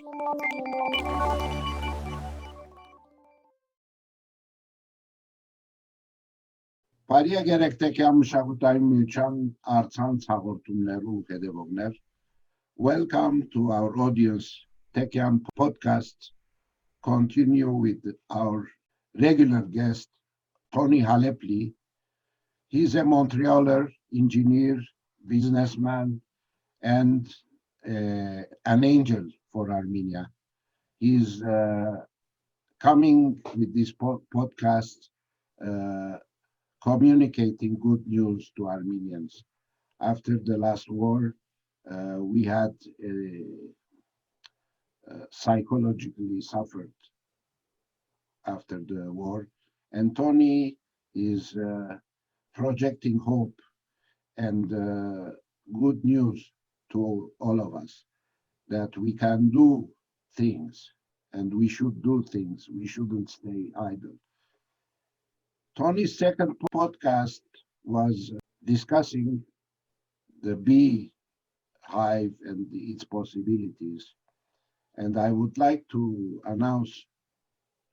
Բարի երեքտեկյան մշակութային միության առցանց հաղորդումներու հետևողներ. Welcome to our audience Tekian podcast. Continue with our regular guest, Tony Halepli. He's a Montrealer, engineer, businessman, and an angel for Armenia. He's coming with this podcast communicating good news to Armenians. After the last war, we had psychologically suffered after the war, and Tony is projecting hope and good news to all of us that we can do things and we should do things. We shouldn't stay idle. Tony's second podcast was discussing the bee hive and its possibilities. And I would like to announce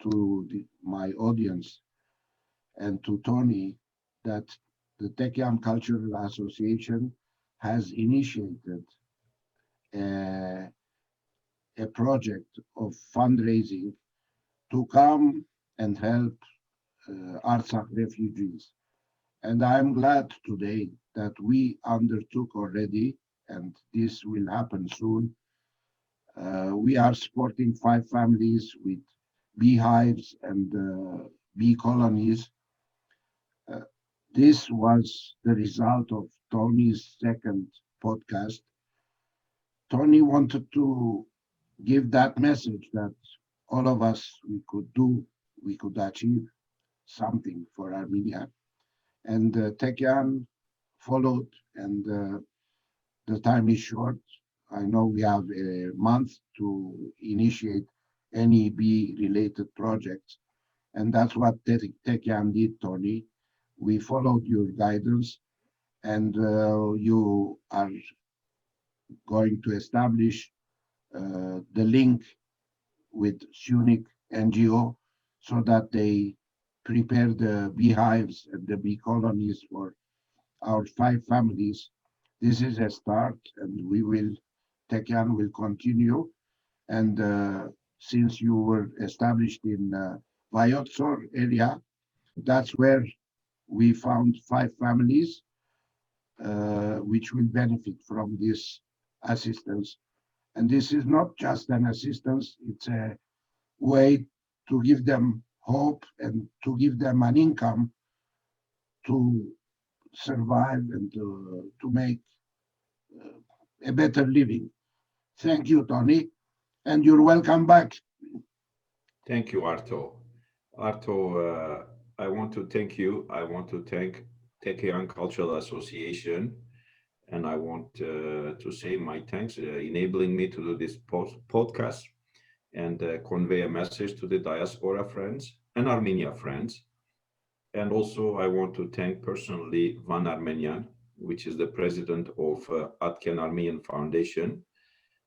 to my audience and to Tony that the Tekian Cultural Association has initiated a project of fundraising to come and help Artsakh refugees. And I'm glad today that we undertook already, and this will happen soon. We are supporting 5 families with beehives and bee colonies. This was the result of Tony's second podcast. Tony wanted to give that message that all of us, we could achieve something for Armenia. And Tekian followed, and the time is short. I know we have a month to initiate any bee-related projects, and that's what Tekian did, Tony. We followed your guidance, and you are going to establish the link with Suniq NGO so that they prepare the beehives and the bee colonies for our 5 families. This is a start, and Tekian will continue. And since you were established in Vayotsor area, that's where we found 5 families which will benefit from this assistance. And this is not just an assistance, it's a way to give them hope and to give them an income to survive and to make a better living. Thank you, Tony, and you're welcome back. Thank you, Arto. Arto, I want to thank you. I want to thank Tekian Cultural Association, and I want to say my thanks enabling me to do this podcast and convey a message to the diaspora friends and Armenia friends. And also I want to thank personally Van Armenian, which is the president of Atken Armenian Foundation.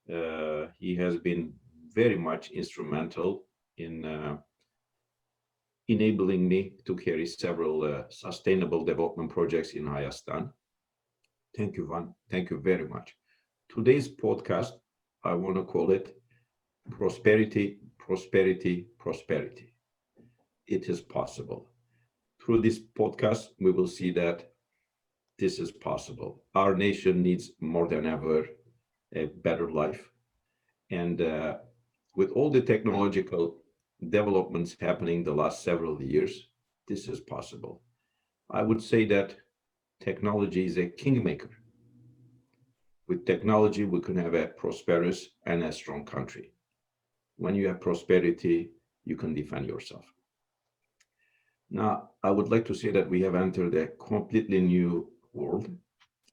He has been very much instrumental in enabling me to carry several sustainable development projects in Hayastan. Thank you, Van. Thank you very much. Today's podcast, I want to call it Prosperity, Prosperity, Prosperity. It is possible. Through this podcast, we will see that this is possible. Our nation needs more than ever a better life. And with all the technological developments happening the last several years, this is possible. I would say that technology is a kingmaker. With technology, we can have a prosperous and a strong country. When you have prosperity, you can defend yourself. Now, I would like to say that we have entered a completely new world.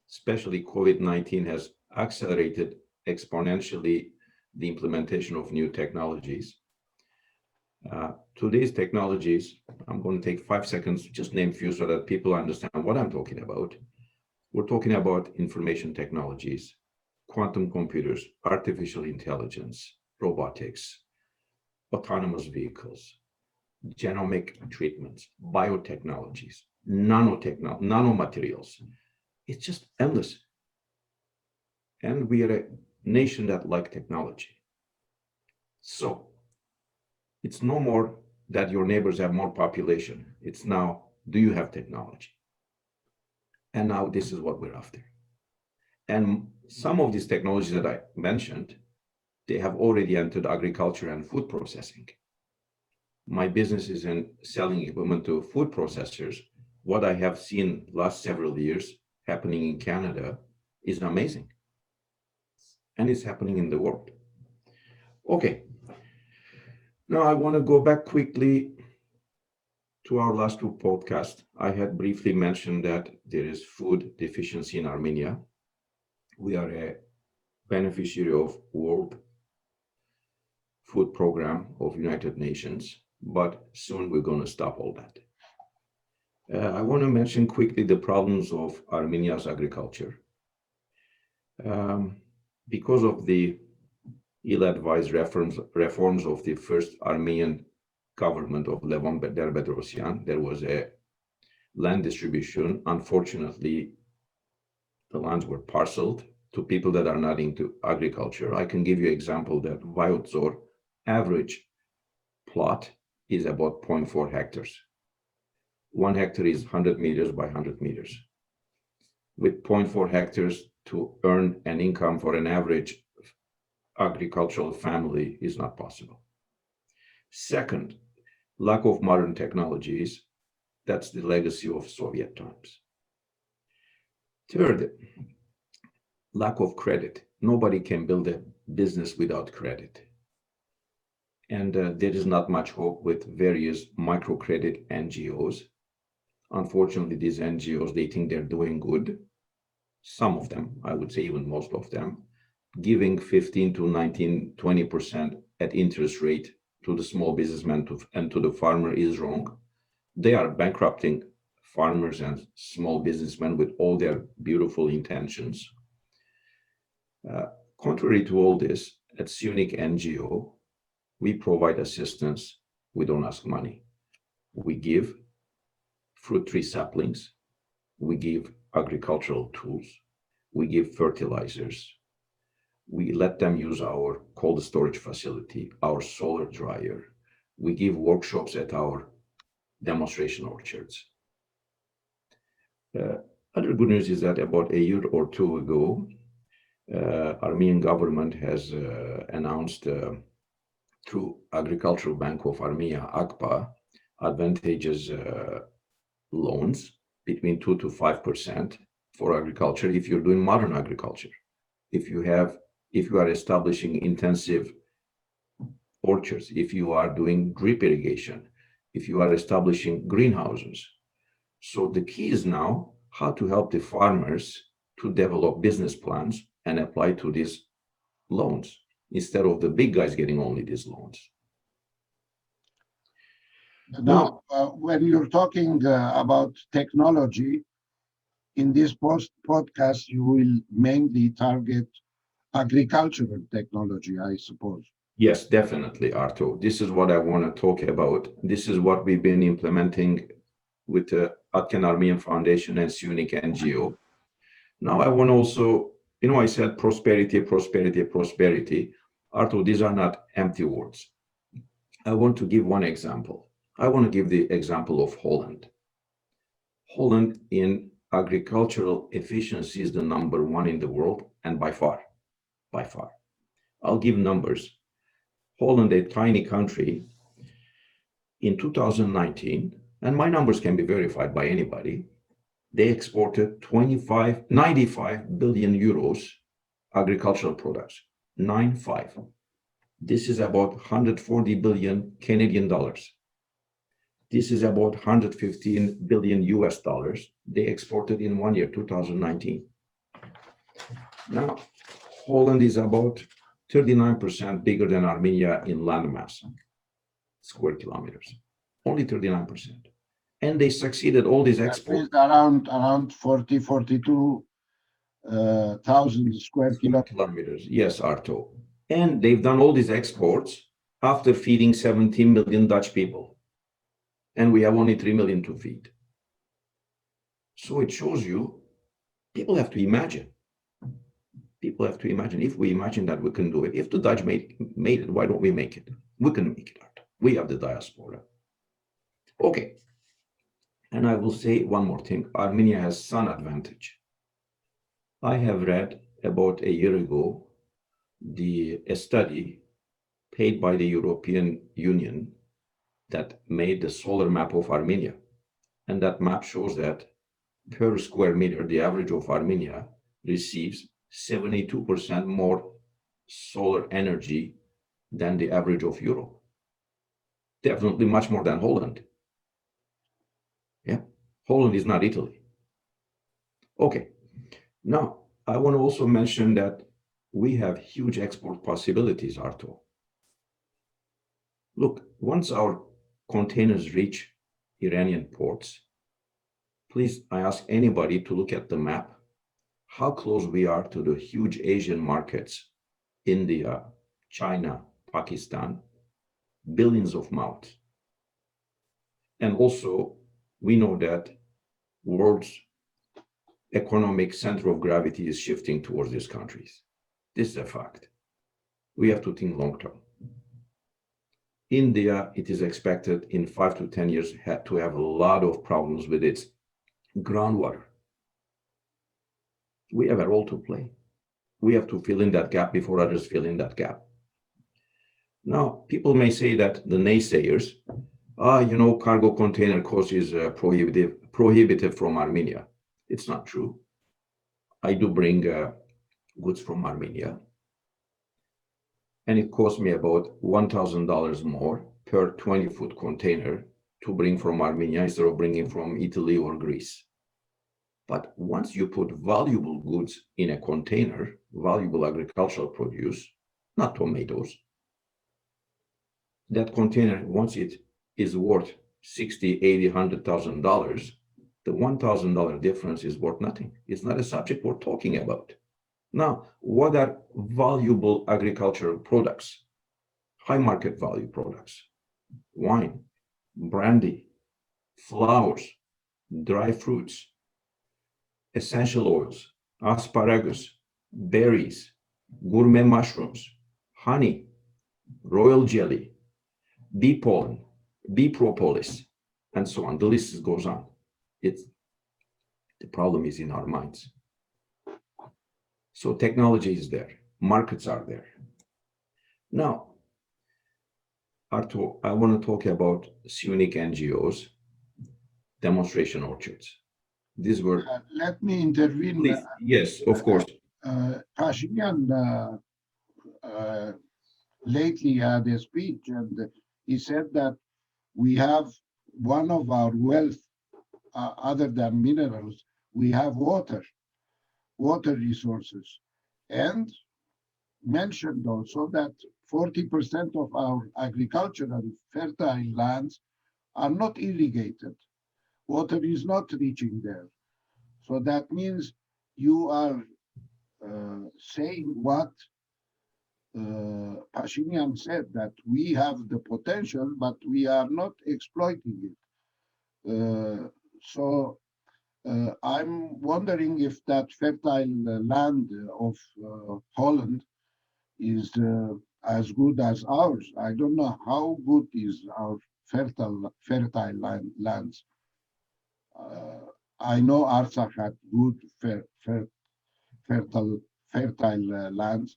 Especially COVID-19 has accelerated exponentially the implementation of new technologies. Today's technologies, I'm going to take 5 seconds to just name a few so that people understand what I'm talking about. We're talking about information technologies, quantum computers, artificial intelligence, robotics, autonomous vehicles, genomic treatments, biotechnologies, nanomaterials. It's just endless. And we are a nation that like technology. So it's no more that your neighbors have more population. It's now, do you have technology? And now this is what we're after. And some of these technologies that I mentioned, they have already entered agriculture and food processing. My business is in selling equipment to food processors. What I have seen last several years happening in Canada is amazing. And it's happening in the world. Okay. Now I want to go back quickly to our last two podcasts. I had briefly mentioned that there is food deficiency in Armenia. We are a beneficiary of World Food Program of United Nations, but soon we're going to stop all that. I want to mention quickly the problems of Armenia's agriculture. Because of the ill-advised reforms of the first Armenian government of Levon Bedrosyan, there was a land distribution. Unfortunately, the lands were parceled to people that are not into agriculture. I can give you an example that Vayotzor average plot is about 0.4 hectares. 1 hectare is 100 meters by 100 meters. With 0.4 hectares to earn an income for an average agricultural family is not possible. Second, lack of modern technologies. That's the legacy of Soviet times. Third, lack of credit. Nobody can build a business without credit. And there is not much hope with various microcredit NGOs. Unfortunately, these NGOs, they think they're doing good. Some of them, I would say even most of them, giving 15 to 19, 20% at interest rate to the small businessman and to the farmer is wrong. They are bankrupting farmers and small businessmen with all their beautiful intentions. Contrary to all this, at Suniq NGO, we provide assistance. We don't ask money. We give fruit tree saplings. We give agricultural tools. We give fertilizers. We let them use our cold storage facility, our solar dryer. We give workshops at our demonstration orchards. Other good news is that about a year or two ago, Armenian government has announced through Agricultural Bank of Armenia, AGPA, advantageous loans between 2 to 5% for agriculture if you're doing modern agriculture. If you are establishing intensive orchards, if you are doing drip irrigation, if you are establishing greenhouses. So the key is now how to help the farmers to develop business plans and apply to these loans instead of the big guys getting only these loans. Now, when you're talking about technology, in this podcast, you will mainly target agricultural technology, I suppose. Yes, definitely, Arto. This is what I want to talk about. This is what we've been implementing with the Atken Armenian Foundation and Suniq NGO. Now I want to also, I said prosperity, prosperity, prosperity. Arto, these are not empty words. I want to give one example. I want to give the example of Holland. Holland in agricultural efficiency is the number one in the world, and by far. I'll give numbers. Holland, a tiny country, in 2019, and my numbers can be verified by anybody, they exported 95 billion euros agricultural products, 95. This is about 140 billion Canadian dollars. This is about 115 billion US dollars they exported in 1 year, 2019. Now, Holland is about 39% bigger than Armenia in land mass, square kilometers, only 39%. And they succeeded all these exports. Around 42,000 square kilometers. Yes, Arto. And they've done all these exports after feeding 17 million Dutch people. And we have only 3 million to feed. So it shows you, people have to imagine. People have to imagine. If we imagine that we can do it, if the Dutch made it, why don't we make it? We can make it. We have the diaspora. Okay. And I will say one more thing. Armenia has sun advantage. I have read about a year ago a study paid by the European Union that made the solar map of Armenia. And that map shows that per square meter, the average of Armenia receives 72% more solar energy than the average of Europe. Definitely much more than Holland. Yeah, Holland is not Italy. Okay, now I want to also mention that we have huge export possibilities, Arto. Look, once our containers reach Iranian ports, please, I ask anybody to look at the map, how close we are to the huge Asian markets, India, China, Pakistan, billions of mouths. And also, we know that world's economic center of gravity is shifting towards these countries. This is a fact. We have to think long term. India, it is expected in 5 to 10 years to have a lot of problems with its groundwater. We have a role to play. We have to fill in that gap before others fill in that gap. Now, people may say that the naysayers, cargo container cost is prohibitive from Armenia. It's not true. I do bring goods from Armenia, and it costs me about $1,000 more per 20-foot container to bring from Armenia instead of bringing from Italy or Greece. But once you put valuable goods in a container, valuable agricultural produce, not tomatoes, that container, once it is worth $60,000, $80,000, $100,000, the $1,000 difference is worth nothing. It's not a subject we're talking about. Now, what are valuable agricultural products? High market value products: wine, brandy, flowers, dry fruits, essential oils, asparagus, berries, gourmet mushrooms, honey, royal jelly, bee pollen, bee propolis, and so on. The list goes on. The problem is in our minds. So technology is there, markets are there. Now, Arto, I want to talk about Suniq NGOs, demonstration orchards. These were. Let me intervene. Please. Yes, of course. Pashinyan lately had a speech, and he said that we have one of our wealth, other than minerals, we have water resources, and mentioned also that 40% of our agricultural fertile lands are not irrigated. Water is not reaching there. So that means you are saying what Pashinyan said, that we have the potential, but we are not exploiting it. So I'm wondering if that fertile land of Holland is as good as ours. I don't know how good is our fertile lands. I know Artsakh had good fertile lands,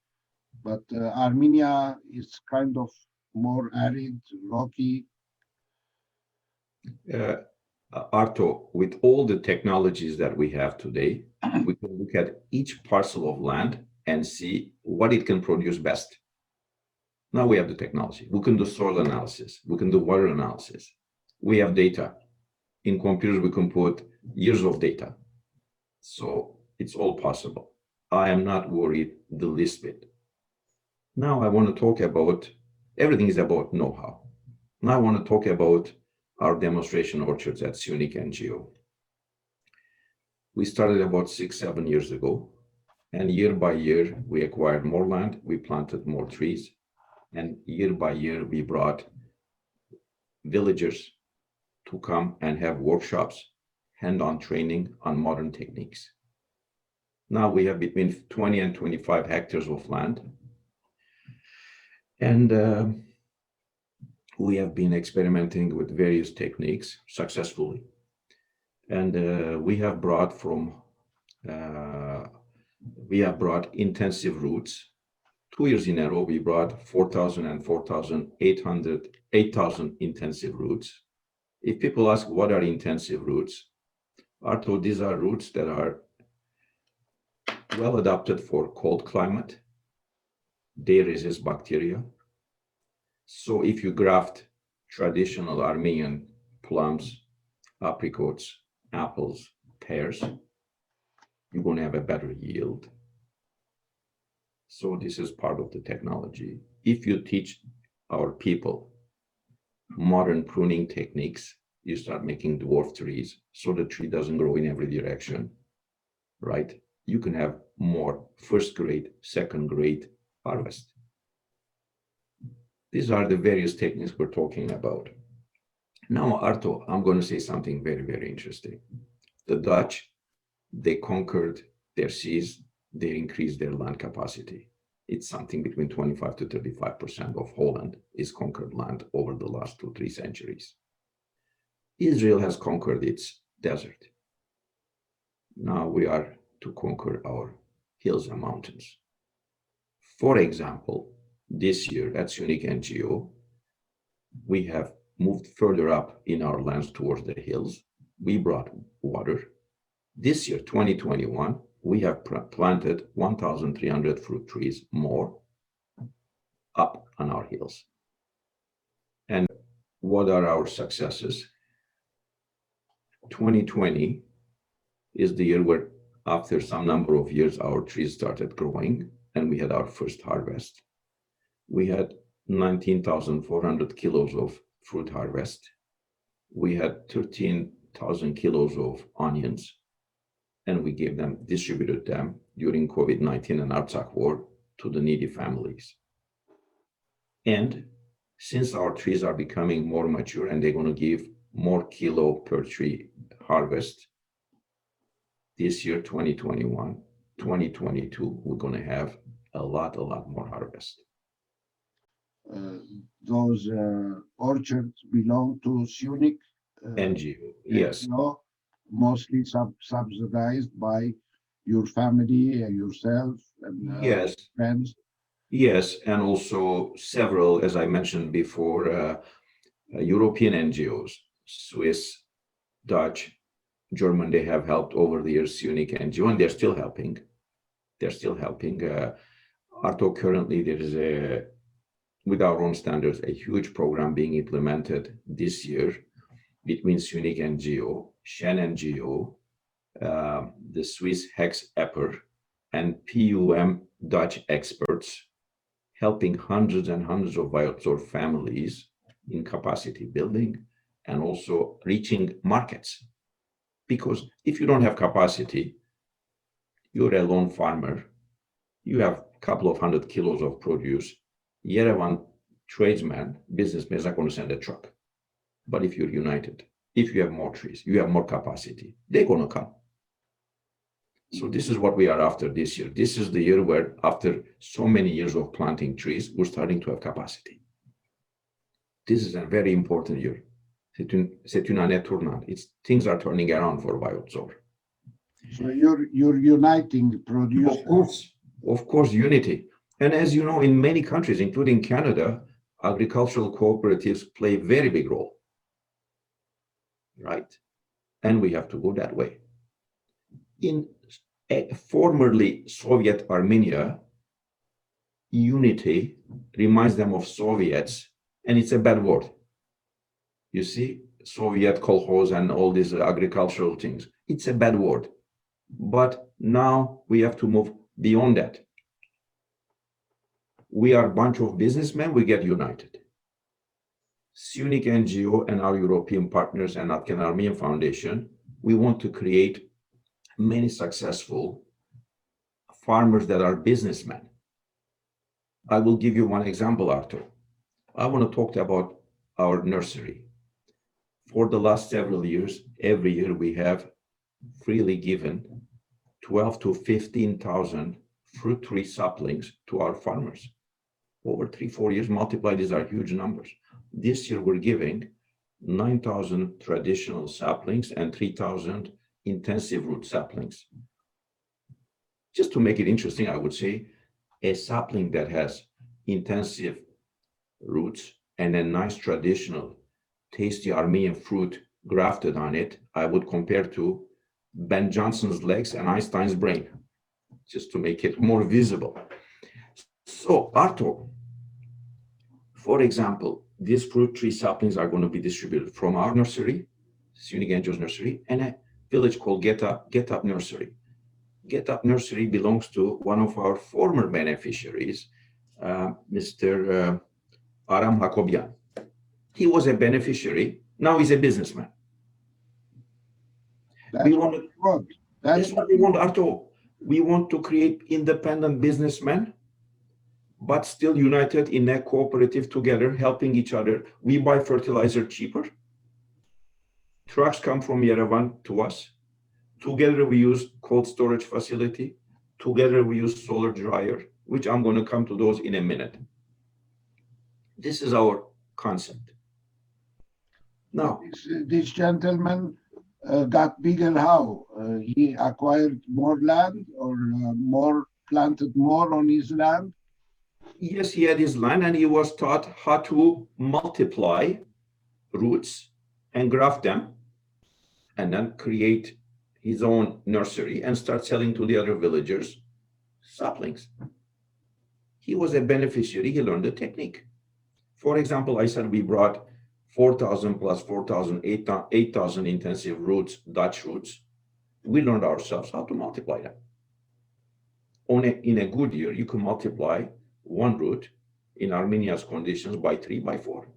but Armenia is kind of more arid, rocky. Arto, with all the technologies that we have today, we can look at each parcel of land and see what it can produce best. Now we have the technology. We can do soil analysis. We can do water analysis. We have data. In computers, we can put years of data. So it's all possible. I am not worried the least bit. Now I want to talk about, everything is about know-how. Now I want to talk about our demonstration orchards at Suniq NGO. We started about 6-7 years ago. And year by year, we acquired more land, we planted more trees, and year by year, we brought villagers to come and have workshops, hand-on training on modern techniques. Now we have between 20 and 25 hectares of land. And we have been experimenting with various techniques successfully. And we have brought intensive roots. 2 years in a row, we brought 4,000 and 8,000 intensive roots. If people ask what are intensive roots, Arto, these are roots that are well adapted for cold climate. They resist bacteria. So if you graft traditional Armenian plums, apricots, apples, pears, you're going to have a better yield. So this is part of the technology. If you teach our people modern pruning techniques, you start making dwarf trees so the tree doesn't grow in every direction, right? You can have more first grade, second grade harvest. These are the various techniques we're talking about. Now, Arto, I'm going to say something very, very interesting. The Dutch, they conquered their seas, they increased their land capacity. It's something between 25 to 35% of Holland is conquered land over the last 2-3 centuries. Israel has conquered its desert. Now we are to conquer our hills and mountains. For example, this year at Suniq NGO, we have moved further up in our lands towards the hills. We brought water. This year, 2021, we have planted 1,300 fruit trees more up on our hills. And what are our successes? 2020 is the year where, after some number of years, our trees started growing and we had our first harvest. We had 19,400 kilos of fruit harvest. We had 13,000 kilos of onions, and we distributed them during COVID-19 and Artsakh war to the needy families. And since our trees are becoming more mature and they're going to give more kilo per tree harvest, this year, 2021, 2022, we're going to have a lot more harvest. Those orchards belong to Suniq NGO, yes. NGO, mostly subsidized by your family and yourself and Yes. friends. Yes, and also several, as I mentioned before, European NGOs, Swiss, Dutch, German, they have helped over the years, Suniq NGO, and they're still helping. Arto, currently there is with our own standards, a huge program being implemented this year between Suniq NGO, Shen NGO, the Swiss Hex EPR, and PUM Dutch experts, helping hundreds and hundreds of Vioxor families in capacity building and also reaching markets. Because if you don't have capacity, you're a lone farmer, you have a couple of 100 kilos of produce, Yerevan tradesman, businessmen are going to send a truck. But if you're united, if you have more trees, you have more capacity, they're going to come. So this is what we are after this year. This is the year where, after so many years of planting trees, we're starting to have capacity. This is a very important year. C'est une année tournante. Things are turning around for Vioxor. So you're uniting producers. Of course, unity. And as you know, in many countries, including Canada, agricultural cooperatives play a very big role, right? And we have to go that way. In formerly Soviet Armenia, unity reminds them of Soviets, and it's a bad word. You see, Soviet kolkhoz and all these agricultural things, it's a bad word. But now we have to move beyond that. We are a bunch of businessmen, we get united. Suniq NGO and our European partners and Afghan Armenian Foundation, we want to create many successful farmers that are businessmen. I will give you one example, Arthur. I want to talk about our nursery. For the last several years, every year we have freely given 12 to 15,000 fruit tree saplings to our farmers. Over 3-4 years, multiply, these are huge numbers. This year we're giving 9,000 traditional saplings and 3,000 intensive root saplings. Just to make it interesting, I would say a sapling that has intensive roots and a nice traditional tasty Armenian fruit grafted on it, I would compare to Ben Johnson's legs and Einstein's brain, just to make it more visible. So Arto, for example, these fruit tree saplings are going to be distributed from our nursery, Suniq NGO's nursery, and a village called Get Up Nursery. Get Up Nursery belongs to one of our former beneficiaries, Mr. Aram Hakobian. He was a beneficiary, now he's a businessman. That's what we want. That's what we want, Arto. We want to create independent businessmen, but still united in a cooperative together, helping each other. We buy fertilizer cheaper. Trucks come from Yerevan to us. Together we use cold storage facility. Together we use solar dryer, which I'm going to come to those in a minute. This is our concept. Now, this gentleman got bigger how? He acquired more land or planted more on his land? Yes, he had his land and he was taught how to multiply roots and graft them and then create his own nursery and start selling to the other villagers saplings. He was a beneficiary, he learned the technique. For example, I said we brought 4,000 plus 4,000, 8,000 intensive roots, Dutch roots. We learned ourselves how to multiply them. In a good year, you can multiply one root in Armenia's conditions by 3, by 4.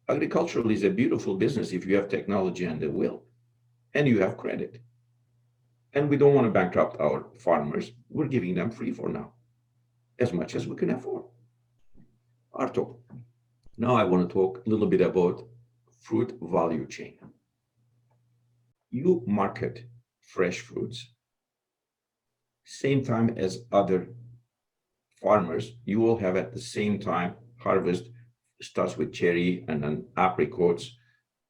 Agricultural is a beautiful business if you have technology and the will, and you have credit. And we don't want to bankrupt our farmers. We're giving them free for now, as much as we can afford. Arto, now I want to talk a little bit about fruit value chain. You market fresh fruits, same time as other farmers, you will have at the same time harvest. Starts with cherry and then apricots,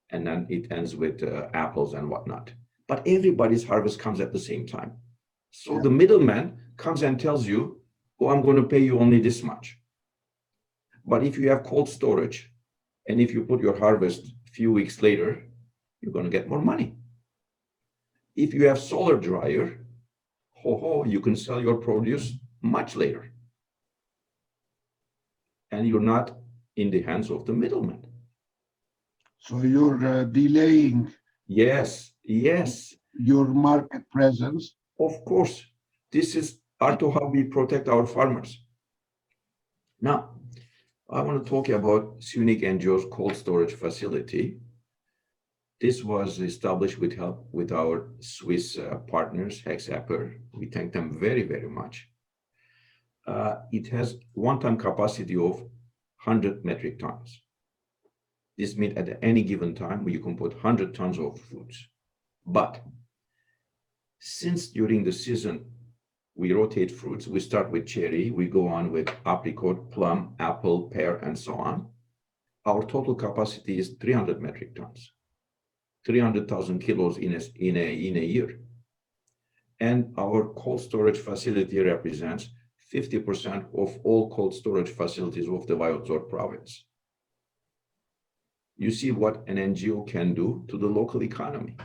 and then it ends with apples and whatnot. But everybody's harvest comes at the same time. So the middleman comes and tells you, oh, I'm going to pay you only this much. But if you have cold storage, and if you put your harvest a few weeks later, you're going to get more money. If you have solar dryer, you can sell your produce much later. And you're not in the hands of the middleman. So you're delaying. Yes. Your market presence. Of course. This is Arto how we protect our farmers. Now, I want to talk about Suniq NGO's cold storage facility. This was established with help with our Swiss partners, Hexaper. We thank them very, very much. It has one-time capacity of 100 metric tons. This means at any given time, you can put 100 tons of fruits. But since during the season, we rotate fruits, we start with cherry, we go on with apricot, plum, apple, pear, and so on. Our total capacity is 300 metric tons, 300,000 kilos in a year. And our cold storage facility represents 50% of all cold storage facilities of the Vayozor province. You see what an NGO can do to the local economy.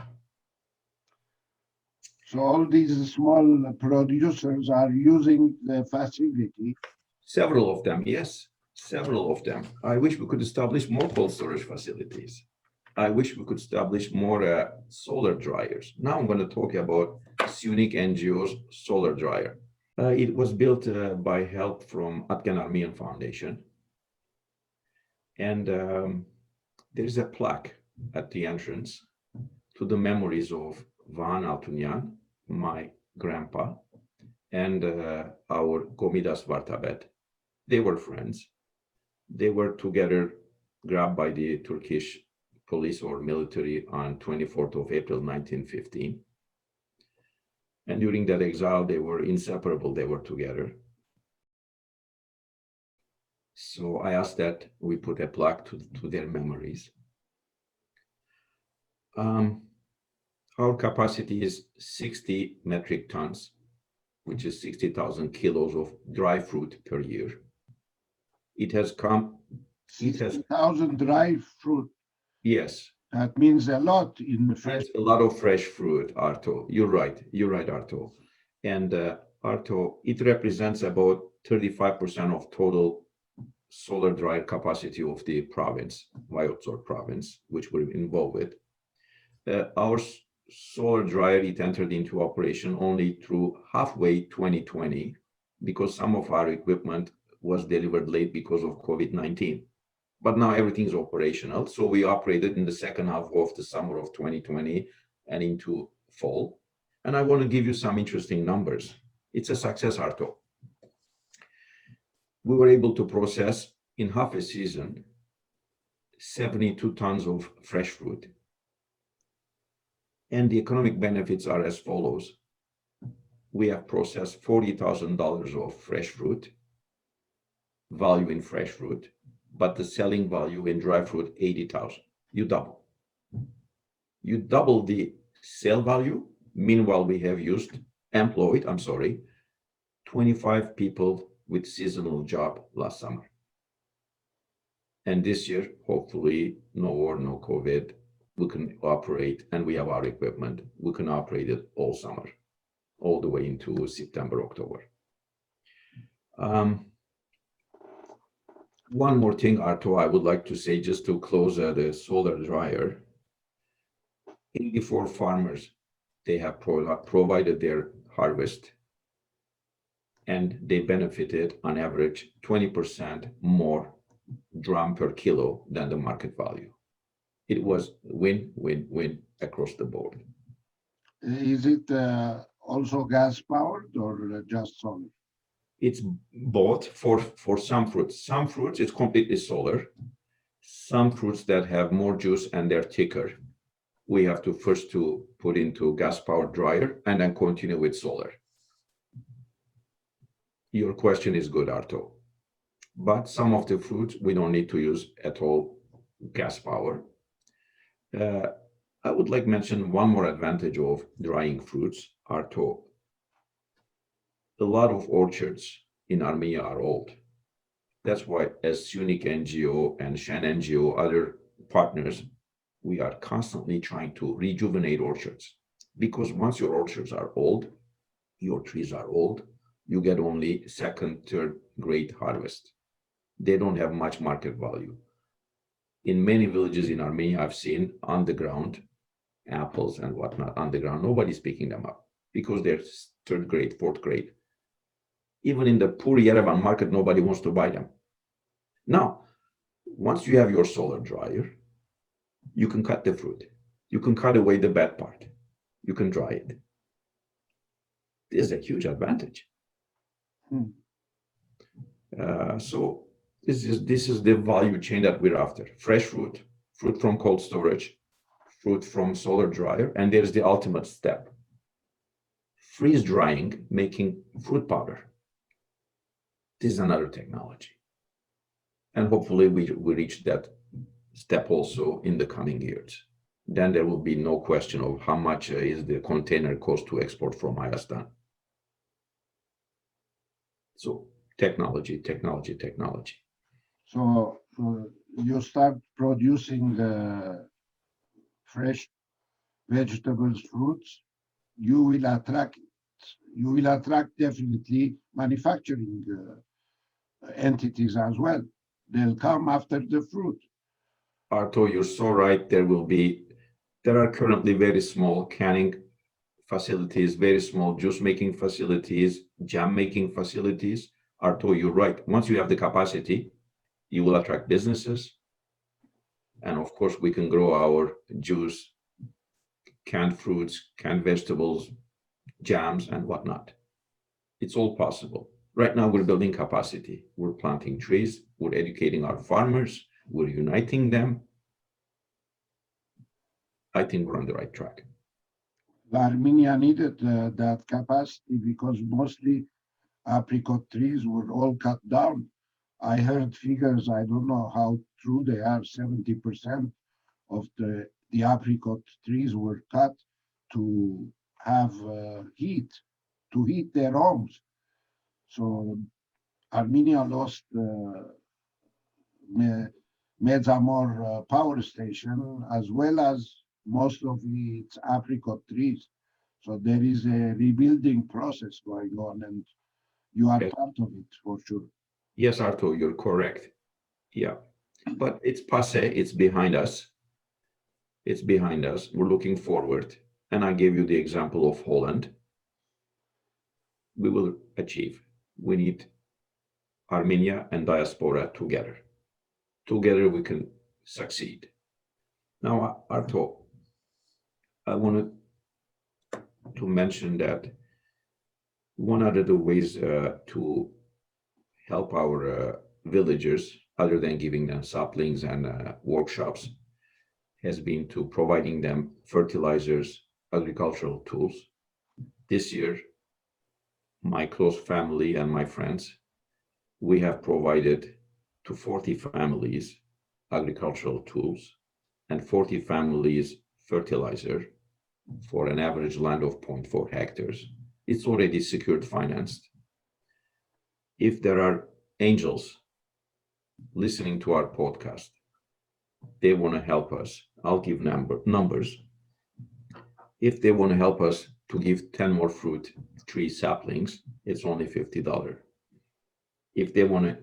So all these small producers are using the facility. Several of them, yes, several of them. I wish we could establish more cold storage facilities. I wish we could establish more solar dryers. Now I'm going to talk about Suniq NGO's solar dryer. It was built by help from Atgen Armenian Foundation. And there is a plaque at the entrance to the memories of Van Altunyan, my grandpa, and our Komidas Vartabet. They were friends. They were together grabbed by the Turkish police or military on 24th of April 1915. And during that exile, they were inseparable. They were together. So I asked that we put a plaque to their memories. Our capacity is 60 metric tons, which is 60,000 kilos of dry fruit per year. It has come. 60,000 dry fruit. Yes. That means a lot in fresh. It's a lot of fresh fruit, Arto. You're right, Arto. And Arto, it represents about 35% of total solar dryer capacity of the province, Viotsor province, which we're involved with. Our solar dryer, it entered into operation only through halfway 2020 because some of our equipment was delivered late because of COVID-19. But now everything's operational. So we operated in the second half of the summer of 2020 and into fall. And I want to give you some interesting numbers. It's a success, Arto. We were able to process in half a season 72 tons of fresh fruit. And the economic benefits are as follows. We have processed $40,000 of fresh fruit, value in fresh fruit, but the selling value in dry fruit, 80,000. You double. You double the sale value. Meanwhile, we have employed 25 people with seasonal job last summer. And this year, hopefully, no war, no COVID, we can operate, and we have our equipment. We can operate it all summer, all the way into September, October. One more thing, Arto, I would like to say just to close the solar dryer. 84 farmers, they have provided their harvest, and they benefited on average 20% more drum per kilo than the market value. It was win, win, win across the board. Is it also gas powered or just solar? It's both for some fruits. Some fruits, it's completely solar. Some fruits that have more juice and they're thicker, we have to first to put into gas-powered dryer and then continue with solar. Your question is good, Arto. But some of the fruits, we don't need to use at all gas power. I would like to mention one more advantage of drying fruits, Arto. A lot of orchards in Armenia are old. That's why as Suniq NGO and Shen NGO, other partners, we are constantly trying to rejuvenate orchards. Because once your orchards are old, your trees are old, you get only second, third grade harvest. They don't have much market value. In many villages in Armenia, I've seen on the ground, apples and whatnot on the ground, nobody's picking them up because they're third grade, fourth grade. Even in the poor Yerevan market, nobody wants to buy them. Now, once you have your solar dryer, you can cut the fruit. You can cut away the bad part. You can dry it. This is a huge advantage. So this is the value chain that we're after. Fresh fruit, fruit from cold storage, fruit from solar dryer, and there's the ultimate step. Freeze drying, making fruit powder. This is another technology. And hopefully we reach that step also in the coming years. Then there will be no question of how much is the container cost to export from Hayastan. So technology. So you start producing fresh vegetables, fruits, you will attract definitely manufacturing entities as well. They'll come after the fruit. Arto, you're so right. There are currently very small canning facilities, very small juice making facilities, jam making facilities. Arto, you're right. Once you have the capacity, you will attract businesses. And of course, we can grow our juice, canned fruits, canned vegetables, jams, and whatnot. It's all possible. Right now, we're building capacity. We're planting trees. We're educating our farmers. We're uniting them. I think we're on the right track. Armenia needed that capacity because mostly apricot trees were all cut down. I heard figures, I don't know how true they are, 70% of the apricot trees were cut to have heat, to heat their homes. So Armenia lost Medzamor power station as well as most of its apricot trees. So there is a rebuilding process going on, and you are Yes, part of it for sure. yes, Arto, you're correct. Yeah, but it's passé. It's behind us. It's behind us. We're looking forward. And I gave you the example of Holland. We will achieve. We need Armenia and diaspora together. Together we can succeed. Now, Arto, I wanted to mention that one of the ways to help our villagers, other than giving them saplings and workshops, has been to providing them fertilizers, agricultural tools. This year, my close family and my friends, we have provided to 40 families agricultural tools and 40 families fertilizer for an average land of 0.4 hectares. It's already secured financed. If there are angels listening to our podcast, they want to help us. I'll give numbers. If they want to help us to give 10 more fruit tree saplings, it's only $50. If they want to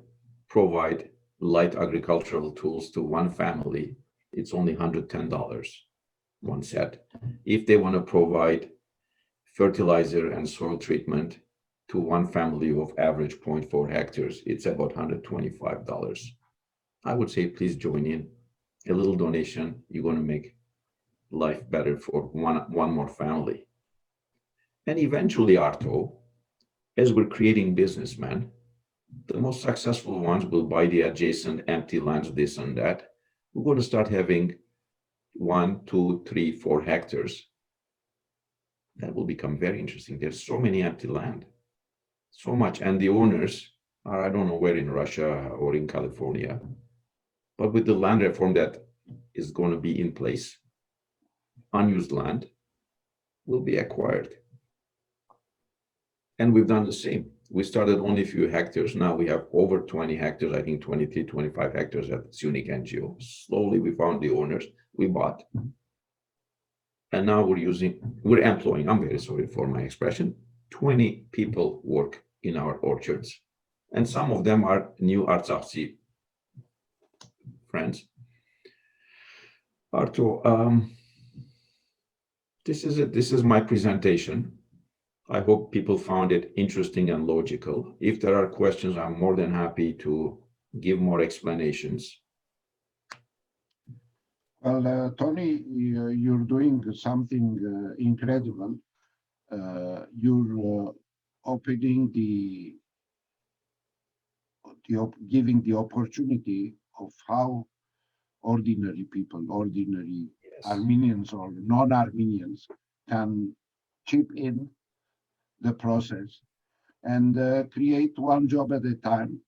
provide light agricultural tools to one family, it's only $110, one set. If they want to provide fertilizer and soil treatment to one family of average 0.4 hectares, it's about $125. I would say please join in. A little donation, you're going to make life better for one more family. And eventually, Arto, as we're creating businessmen, the most successful ones will buy the adjacent empty lands, this and that. We're going to start having 1, 2, 3, 4 hectares. That will become very interesting. There's so many empty land, so much. And the owners are, I don't know where in Russia or in California, but with the land reform that is going to be in place, unused land will be acquired. And we've done the same. We started only a few hectares. Now we have over 20 hectares, I think 23, 25 hectares at Suniq NGO. Slowly we found the owners, we bought. And now we're employing, I'm very sorry for my expression, 20 people work in our orchards. And some of them are new Artsakhi friends. Arto, this is it. This is my presentation. I hope people found it interesting and logical. If there are questions, I'm more than happy to give more explanations. Well, Tony, you're doing something incredible. You're opening giving the opportunity of how ordinary people, ordinary Yes. Armenians or non-Armenians can chip in the process and create one job at a time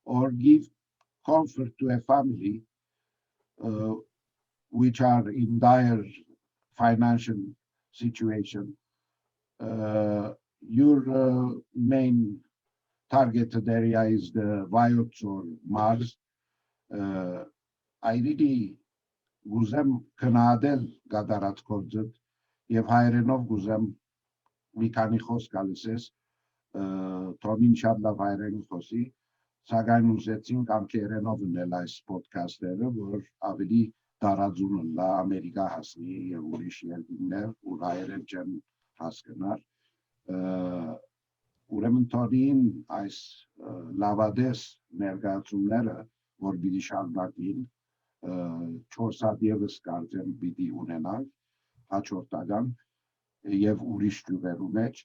or give comfort to a family uh, which are in dire financial situation. Your main targeted area is the Viots or Mars. I really գուզեմ քննադել գադարած գործդ եւ հայերենով գուզեմ մի քանի խոսք ալսես Թոնին շատ լավ հայերեն խոսի սակայն ուզեցինք անգլերենով ունել այս ոդքասթերը որ ավելի տարածուն լա Ամերիկա հասնի եւ ուրիշ երկրներ ու հայերեն չեն հասկանար ուրեմն Թոնին այս լավադես ներկայացումները որ պիտի շարունակվին 4 հատ եւս կարծեմ պիտի ունենանք հաջորդական եւ ուրիշ ճյուղերու մեջ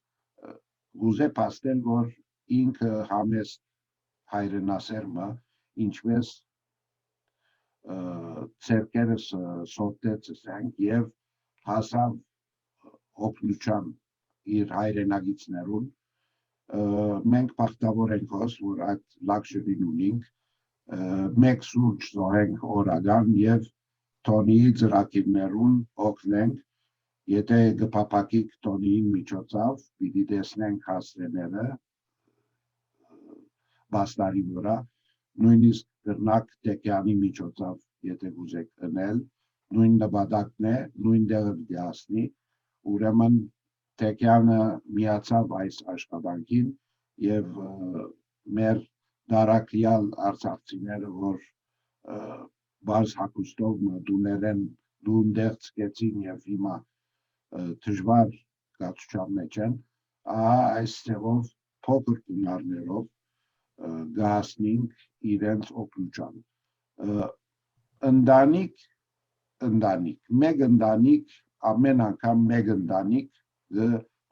Գուզե փաստել, որ ինքը համեստ հայրենասերմը, ինչպես ցերկերս սոտեց ասենք եւ հասավ օգնության իր հայրենագիցներուն մենք բախտավոր ենք հոս որ այդ լաքշերին ունենք մեկ սուրճ զոհենք օրական եւ Թոնիի ծրագիրներուն օգնենք եթե գփապակիկ Թոնիին միջոցով պիտի տեսնենք հասցեները բաստարի վրա նույնիսկ կրնակ տեկյանի միջոցով եթե գուզեք ընել նույն նպատակն է նույն դեղը դիասնի ուրեմն տեկյանը միացավ այս աշխատանքին եւ մեր դարակյալ արցախցիները որ բաց հակոստով դուներեն դունդեղ ցկեցին եւ հիմա դժվար կացության մեջ են այս ձևով փոքր գումարներով գահսնինք իրենց օգնության ընտանիք մեկ ընտանիք ամեն անգամ մեկ ընտանիք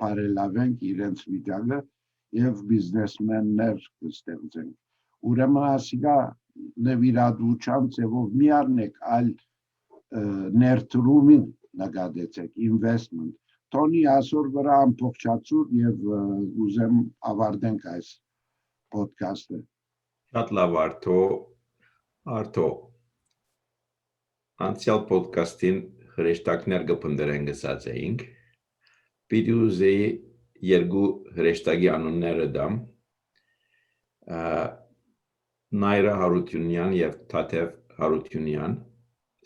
բարելավենք իրենց վիճակը եւ բիզնեսմեններ կստեղծենք ուրեմն ասիկա նվիրատվության ձևով մի առնեք այլ ներդրումին նկատեցեք investment Tony այսօր վրա ամբողջացուր եւ ուզեմ ավարտենք այս podcast-ը Շատ լավ Arto անցյալ podcast-ին հրեշտակներ կփնտրենք գսած էինք պիտի ուզեի երկու հրեշտակի անունները դամ Նայրա Հարությունյան եւ Թաթև Հարությունյան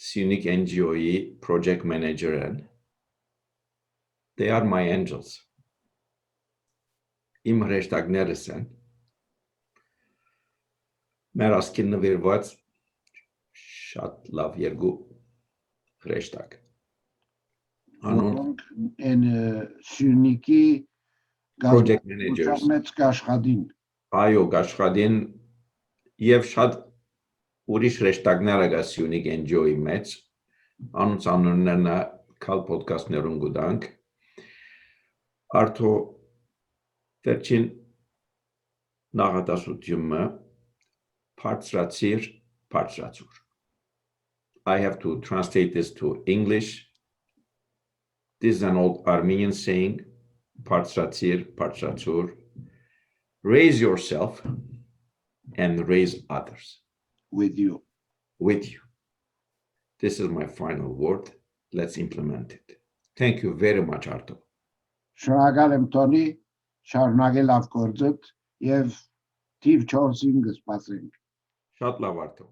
Suniq NGO-ի project manager են They are my angels Իմ հրեշտակներս են Մեր ասկին նվիրված շատ լավ երկու հրեշտակ Որոնք են Suniq-ի project managers մեծ աշխատին Այո աշխատին եւ շատ ուրիշ հրեշտակներ ագա Suniq NGO-ի մեջ անոնց անուններն կալ podcast-ներուն գուտանք Arto վերջին նախատասությունը բարձրացիր I have to translate this to English This is an old Armenian saying բարձրացիր Raise yourself and raise others with you This is my final word let's implement it Thank you very much Arto Շնորհակալ եմ Tony շարունակել լավ գործդ եւ թիվ 4-ին կսպասենք Շատ լավ Arto